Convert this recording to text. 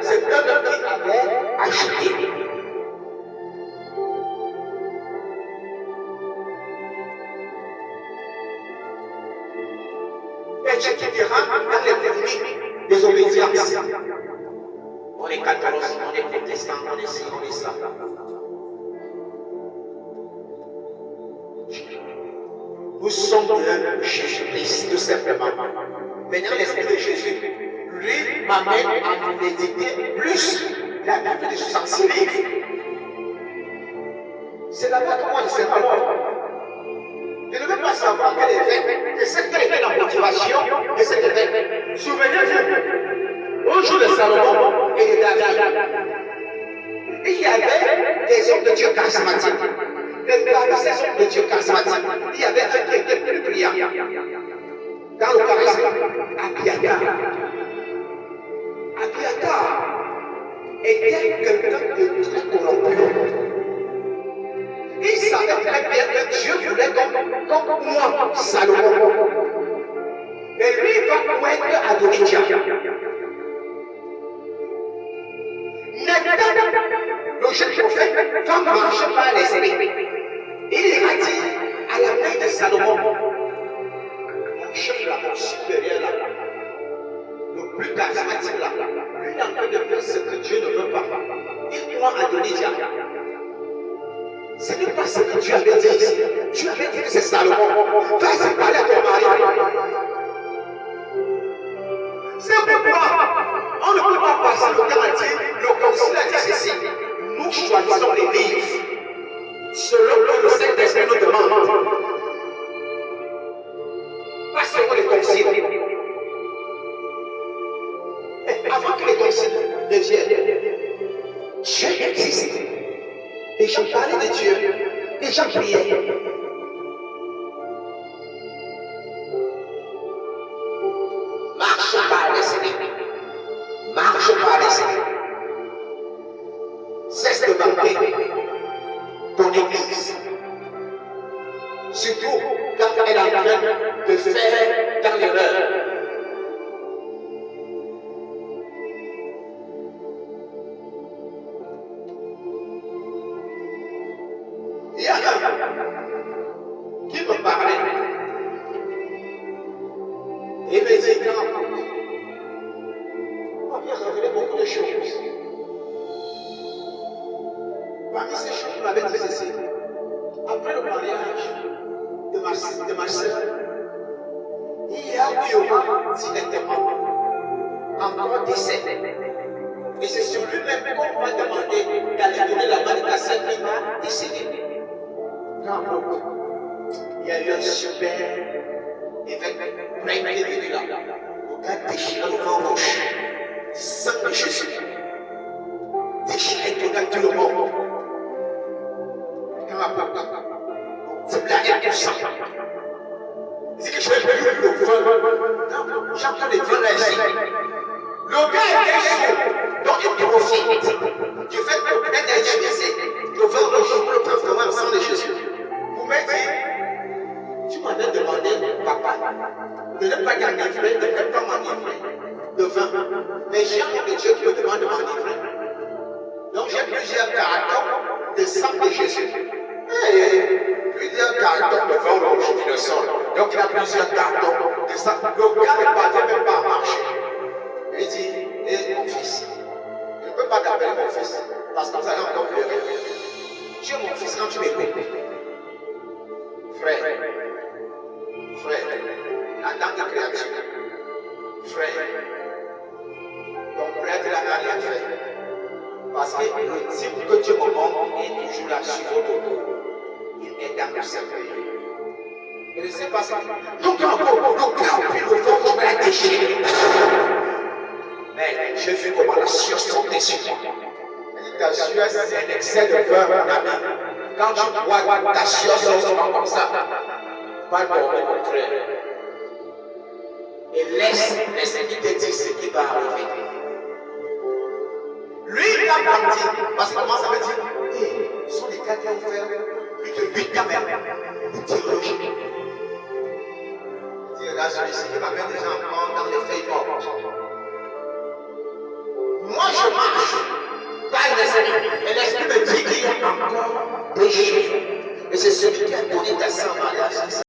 c'est un homme qui avait ajouté. Etc. dans les techniques des obédiences. On est catholique, on est protestant, on est ci, on est ça. Nous sommes de Jésus-Christ, tout simplement. Maintenant, l'esprit de Jésus, lui, m'amène à méditer plus la Bible de 66 livres. C'est là-bas que moi je sais pas. Je ne veux pas savoir quel effet, quelle était la motivation de cet effet. Souvenez-vous, au jour de Salomon et de David, il y avait des hommes de Dieu charismatiques. Et parmi ces hommes de Dieu charismatiques, il y avait un qui était plus brillant. Dans le charisme, Abiathar. Abiathar était quelqu'un de très corrompu. Il savait très bien que Dieu voulait comme moi, Salomon. Mais lui va pointer Adonijah. Nathan, le jeune prophète, quand marché par l'esprit, il a dit à la main de Salomon, mon chef là, mon supérieur là, le plus charismatique là, lui il a envie de faire ce que Dieu ne veut pas. Il prend Adonijah. Ce n'est pas ce que tu avais dit ici. Tu avais dit que c'est Salomon. Vas-y parler à ton mari. C'est pourquoi on ne peut pas passer le temps à dire le concile a dit ceci. Nous choisissons les livres selon que le Saint-Esprit nous demande. Pas selon les conciles. Avant que les conciles deviennent, Dieu existe. Les gens parlaient de Dieu, les gens priaient. Marche par l'esprit. Marche par l'esprit. Cesse de vanter ton église. Surtout quand elle est en train de faire dans l'erreur. Il y a un qui me parlait. Il me dit quand on vient révéler beaucoup de choses. Parmi ces choses, il m'avait dit ceci. Après le mariage de ma soeur, il y aura directement encore décès. Et c'est sur lui-même qu'on m'a demandé d'aller donner la main de ta soeur qui va décéder. Il y a eu un super événement qui est venu là. Le gars déchiré le vent rouge. Sang de Jésus. Déchiré tout le monde. C'est blagué tout ça. C'est que je vais plus le vent. J'entends les vents là ici. Le gars est chaud. Donc il profite du fait que peut-être il y a décès. Le vent rouge pour le transformer en sang de Jésus. Vous m'avez dit, tu m'avais demandé, papa, de ne pas t'enivrer, de ne pas m'enivrer de vin. Mais j'ai un de Dieu qui me demande de m'enivrer. Donc j'ai plusieurs cartons de sang de Jésus. Et plusieurs cartons de vin rouge qui le sont. Donc il a plusieurs cartons de sang. Le gars ne partait même pas à marcher. Il dit, mon fils, je ne peux pas t'appeler mon fils, parce que vous allez encore pleurer. Tu es mon fils quand tu m'écoutes. Frère, en tant que créature, frère, ton prêtre n'a rien fait. Parce que le type que Dieu me montre est toujours là sur votre dos. Il est dans le cercueil. Je ne sais pas ça. Donc encore, le cœur puis le vent, je vais déchirer. Mais j'ai vu comment la sueur sortait sur moi. Ta sueur, c'est un excès de vin, mon ami. Quand tu vois ta sueur sort comme ça, pas dormir, mon frère. Et laisse lui te dire ce qui va arriver. Lui, il a parti. Parce que moi, ça veut dire, ce sont des gars qui ont fait plus de 8 gamins de théologie. Il dit, regarde celui-ci, il m'amène des gens dans les feuilles mortes. Moi, je je marche, pas l'esprit. Et l'esprit me dit qu'il y a encore des choses. Et c'est celui qui a donné ta sang en mariage.